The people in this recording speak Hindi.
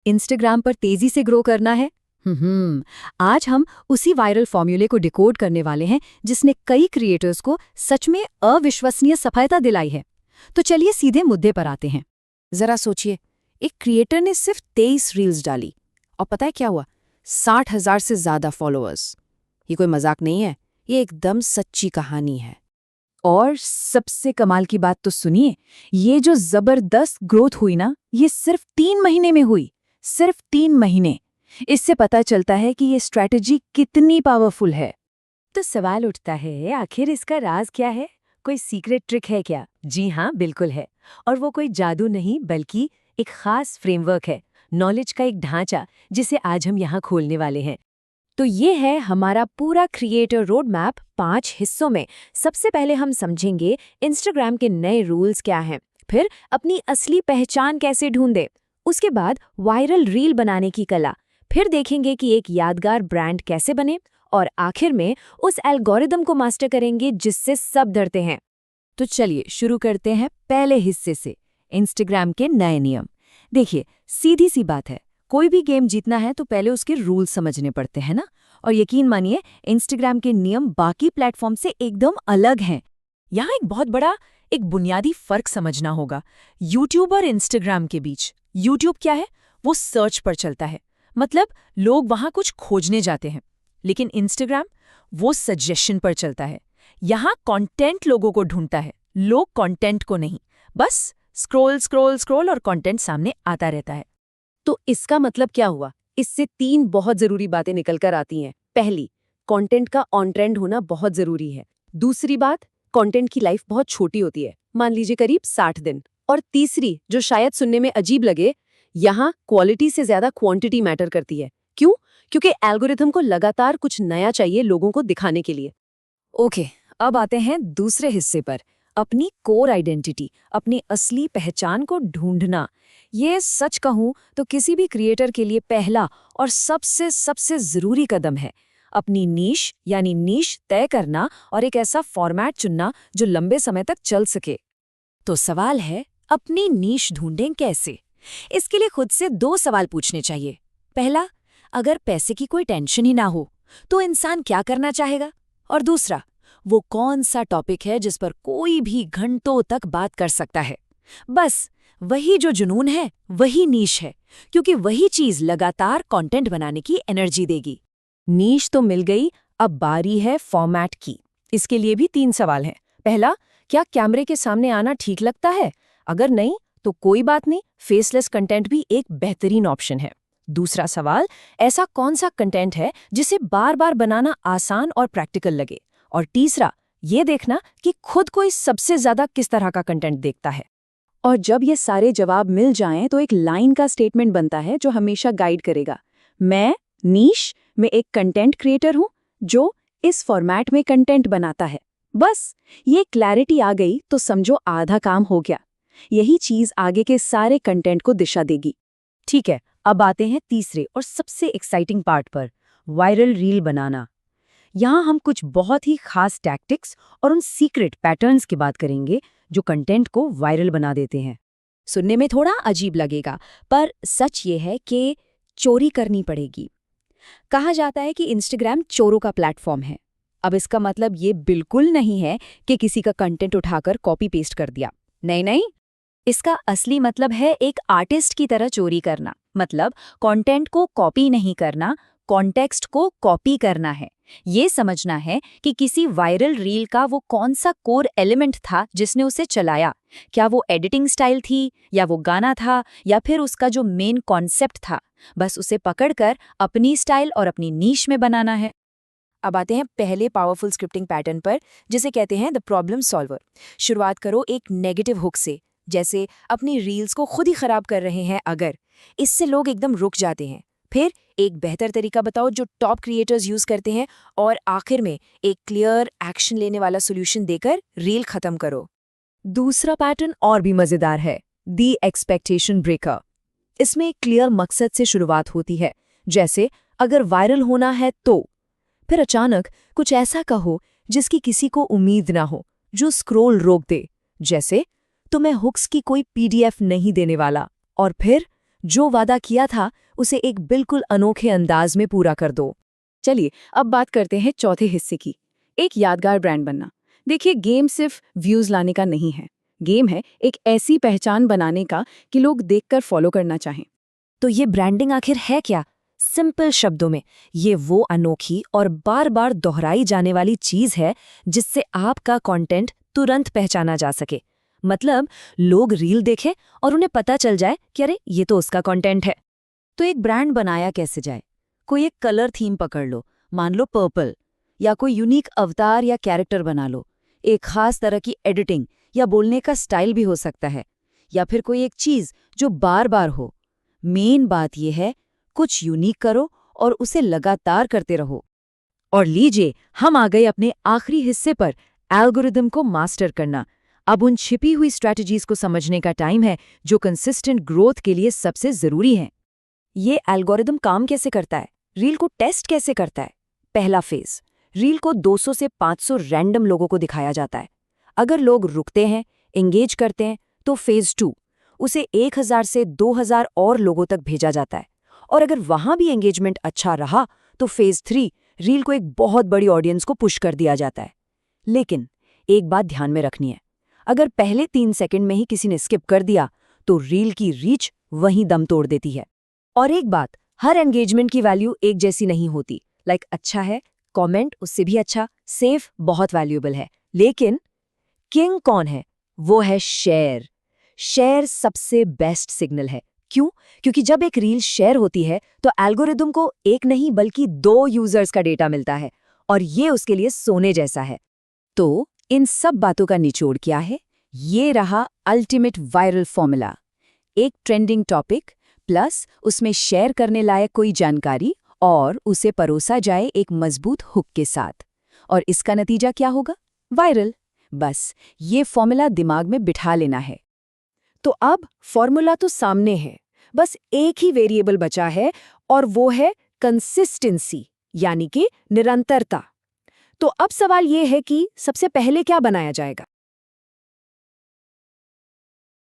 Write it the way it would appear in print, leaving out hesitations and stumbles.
इंस्टाग्राम पर तेजी से ग्रो करना है? आज हम उसी वायरल फॉर्मूले को डिकोड करने वाले हैं जिसने कई क्रिएटर्स को सच में अविश्वसनीय सफलता दिलाई है। तो चलिए सीधे मुद्दे पर आते हैं। जरा सोचिए, एक क्रिएटर ने सिर्फ 23 रील्स डाली और पता है क्या हुआ? 60,000 से ज्यादा फॉलोअर्स। ये कोई मजाक नहीं है, ये एकदम सच्ची कहानी है। और सबसे कमाल की बात तो सुनिए, ये जो जबरदस्त ग्रोथ हुई ना, ये सिर्फ 3 महीने में हुई। सिर्फ 3 महीने। इससे पता चलता है कि ये स्ट्रैटेजी कितनी पावरफुल है। तो सवाल उठता है, आखिर इसका राज क्या है? कोई सीक्रेट ट्रिक है क्या? जी हाँ, बिल्कुल है। और वो कोई जादू नहीं, बल्कि एक खास फ्रेमवर्क है, नॉलेज का एक ढांचा, जिसे आज हम यहाँ खोलने वाले हैं। तो ये है हमारा पूरा क्रिएटर रोड मैप 5 हिस्सों में। सबसे पहले हम समझेंगे इंस्टाग्राम के नए रूल्स क्या हैं, फिर अपनी असली पहचान कैसे ढूंढे, उसके बाद वायरल रील बनाने की कला, फिर देखेंगे कि एक यादगार ब्रांड कैसे बने, और आखिर में उस एल्गोरिदम को मास्टर करेंगे जिससे सब डरते हैं। तो चलिए शुरू करते हैं पहले हिस्से से, इंस्टाग्राम के नए नियम। देखिए, सीधी सी बात है, कोई भी गेम जीतना है तो पहले उसके रूल समझने पड़ते हैं ना। और यकीन मानिए, इंस्टाग्राम के नियम बाकी प्लेटफॉर्म से एकदम अलग हैं। यहाँ एक बहुत बड़ा बुनियादी फर्क समझना होगा यूट्यूब और इंस्टाग्राम के बीच। यूट्यूब क्या है? वो सर्च पर चलता है, मतलब लोग वहाँ कुछ खोजने जाते हैं। लेकिन इंस्टाग्राम वो सजेशन पर चलता है। यहाँ कंटेंट लोगों को ढूंढता है, लोग कंटेंट को नहीं। बस स्क्रॉल स्क्रॉल स्क्रॉल और कंटेंट सामने आता रहता है। तो इसका मतलब क्या हुआ? इससे 3 बहुत जरूरी बातें निकल कर आती हैं। पहली, कंटेंट का ऑन ट्रेंड होना बहुत जरूरी है। दूसरी बात, कंटेंट की लाइफ बहुत छोटी होती है, मान लीजिए करीब 60 दिन। और तीसरी, जो शायद सुनने में अजीब लगे, यहाँ क्वालिटी से ज्यादा क्वांटिटी मैटर करती है। क्यों? क्योंकि एल्गोरिथम को लगातार कुछ नया चाहिए लोगों को दिखाने के लिए। ओके, अब आते हैं दूसरे हिस्से पर, अपनी कोर आइडेंटिटी, अपनी असली पहचान को ढूंढना। ये सच कहूं तो किसी भी क्रिएटर के लिए पहला और सबसे जरूरी कदम है। अपनी नीश यानी नीश तय करना और एक ऐसा फॉर्मेट चुनना जो लंबे समय तक चल सके। तो सवाल है, अपनी नीश ढूंढें कैसे? इसके लिए खुद से 2 सवाल पूछने चाहिए। पहला, अगर पैसे की कोई टेंशन ही ना हो तो इंसान क्या करना चाहेगा? और दूसरा, वो कौन सा टॉपिक है जिस पर कोई भी घंटों तक बात कर सकता है? बस वही जो जुनून है, वही नीश है, क्योंकि वही चीज लगातार कंटेंट बनाने की एनर्जी देगी। नीश तो मिल गई, अब बारी है फॉर्मेट की। इसके लिए भी 3 सवाल हैं। पहला, क्या कैमरे के सामने आना ठीक लगता है? अगर नहीं तो कोई बात नहीं, फेसलेस कंटेंट भी एक बेहतरीन ऑप्शन है। दूसरा सवाल, ऐसा कौन सा कंटेंट है जिसे बार बार बनाना आसान और प्रैक्टिकल लगे? और तीसरा, ये देखना कि खुद कोई सबसे ज्यादा किस तरह का कंटेंट देखता है। और जब ये सारे जवाब मिल जाएं तो एक लाइन का स्टेटमेंट बनता है जो हमेशा गाइड करेगा। मैं नीश में एक कंटेंट क्रिएटर हूं जो इस फॉर्मेट में कंटेंट बनाता है। बस ये क्लैरिटी आ गई तो समझो आधा काम हो गया। यही चीज आगे के सारे कंटेंट को दिशा देगी। ठीक है, अब आते हैं तीसरे और सबसे एक्साइटिंग पार्ट पर, वायरल रील बनाना। यहाँ हम कुछ बहुत ही खास टैक्टिक्स और उन सीक्रेट पैटर्न्स की बात करेंगे जो कंटेंट को वायरल बना देते हैं। सुनने में थोड़ा अजीब लगेगा, पर सच ये है कि चोरी करनी पड़ेगी। कहा जाता है कि इंस्टाग्राम चोरों का प्लेटफॉर्म है। अब इसका मतलब ये बिल्कुल नहीं है कि किसी का कंटेंट उठाकर कॉपी पेस्ट कर दिया। नहीं, इसका असली मतलब है एक आर्टिस्ट की तरह चोरी करना। मतलब कंटेंट को कॉपी नहीं करना, कॉन्टेक्स्ट को कॉपी करना है। ये समझना है कि किसी वायरल रील का वो कौन सा कोर एलिमेंट था जिसने उसे चलाया। क्या वो एडिटिंग स्टाइल थी, या वो गाना था, या फिर उसका जो मेन कॉन्सेप्ट था। बस उसे पकड़कर अपनी स्टाइल और अपनी नीश में बनाना है। अब आते हैं पहले पावरफुल स्क्रिप्टिंग पैटर्न पर, जिसे कहते हैं द प्रॉब्लम सॉल्वर। शुरुआत करो एक नेगेटिव हुक से, जैसे अपनी रील्स को खुद ही खराब कर रहे हैं अगर। इससे लोग एकदम रुक जाते हैं। फिर एक बेहतर तरीका बताओ जो टॉप क्रिएटर्स यूज करते हैं, और आखिर में एक क्लियर एक्शन लेने वाला सॉल्यूशन देकर रील खत्म करो। दूसरा पैटर्न और भी मजेदार है, दी एक्सपेक्टेशन ब्रेकर। इसमें एक क्लियर मकसद से शुरुआत होती है, जैसे अगर वायरल होना है तो। फिर अचानक कुछ ऐसा कहो जिसकी किसी को उम्मीद ना हो, जो स्क्रॉल रोक दे, जैसे तो मैं हुक्स की कोई PDF नहीं देने वाला। और फिर जो वादा किया था उसे एक बिल्कुल अनोखे अंदाज में पूरा कर दो। चलिए अब बात करते हैं चौथे हिस्से की, एक यादगार ब्रांड बनना। देखिए, गेम सिर्फ व्यूज लाने का नहीं है, गेम है एक ऐसी पहचान बनाने का कि लोग देखकर फॉलो करना चाहें। तो ये ब्रांडिंग आखिर है क्या? सिंपल शब्दों में, ये वो अनोखी और बार बार दोहराई जाने वाली चीज है जिससे आपका कंटेंट तुरंत पहचाना जा सके। मतलब लोग रील देखें और उन्हें पता चल जाए कि अरे ये तो उसका कंटेंट है। तो एक ब्रांड बनाया कैसे जाए? कोई एक कलर थीम पकड़ लो, मान लो पर्पल, या कोई यूनिक अवतार या कैरेक्टर बना लो। एक खास तरह की एडिटिंग या बोलने का स्टाइल भी हो सकता है, या फिर कोई एक चीज जो बार बार हो। मेन बात यह है, कुछ यूनिक करो और उसे लगातार करते रहो। और लीजिए, हम आ गए अपने आखिरी हिस्से पर, एल्गोरिदम को मास्टर करना। अब उन छिपी हुई स्ट्रैटेजीज को समझने का टाइम है जो कंसिस्टेंट ग्रोथ के लिए सबसे जरूरी हैं। ये एल्गोरिदम काम कैसे करता है? रील को टेस्ट कैसे करता है? पहला फेज, रील को 200 से 500 रैंडम लोगों को दिखाया जाता है। अगर लोग रुकते हैं, एंगेज करते हैं, तो फेज 2, उसे 1000 से 2000 और लोगों तक भेजा जाता है। और अगर वहां भी एंगेजमेंट अच्छा रहा, तो फेज 3, रील को एक बहुत बड़ी ऑडियंस को पुश कर दिया जाता है। लेकिन एक बात ध्यान में रखनी है, अगर पहले 3 सेकंड में ही किसी ने स्किप कर दिया, तो रील की रीच वहीं दम तोड़ देती है। और एक बात, हर एंगेजमेंट की वैल्यू एक जैसी नहीं होती। लाइक अच्छा है, कमेंट उससे भी अच्छा, सेफ बहुत वैल्यूएबल है। लेकिन किंग कौन है? वो है शेयर। शेयर सबसे बेस्ट सिग्नल है। क्यों? क्योंकि जब एक रील शेयर होती है तो एल्गोरिदम को एक नहीं बल्कि 2 यूजर्स का डेटा मिलता है, और ये उसके लिए सोने जैसा है। तो इन सब बातों का निचोड़ क्या है? ये रहा अल्टीमेट वायरल फॉर्मूला। एक ट्रेंडिंग टॉपिक प्लस उसमें शेयर करने लायक कोई जानकारी, और उसे परोसा जाए एक मजबूत हुक के साथ। और इसका नतीजा क्या होगा? वायरल। बस ये फॉर्मूला दिमाग में बिठा लेना है। तो अब फॉर्मूला तो सामने है, बस एक ही वेरिएबल बचा है, और वो है कंसिस्टेंसी, यानी कि निरंतरता। तो अब सवाल ये है कि सबसे पहले क्या बनाया जाएगा?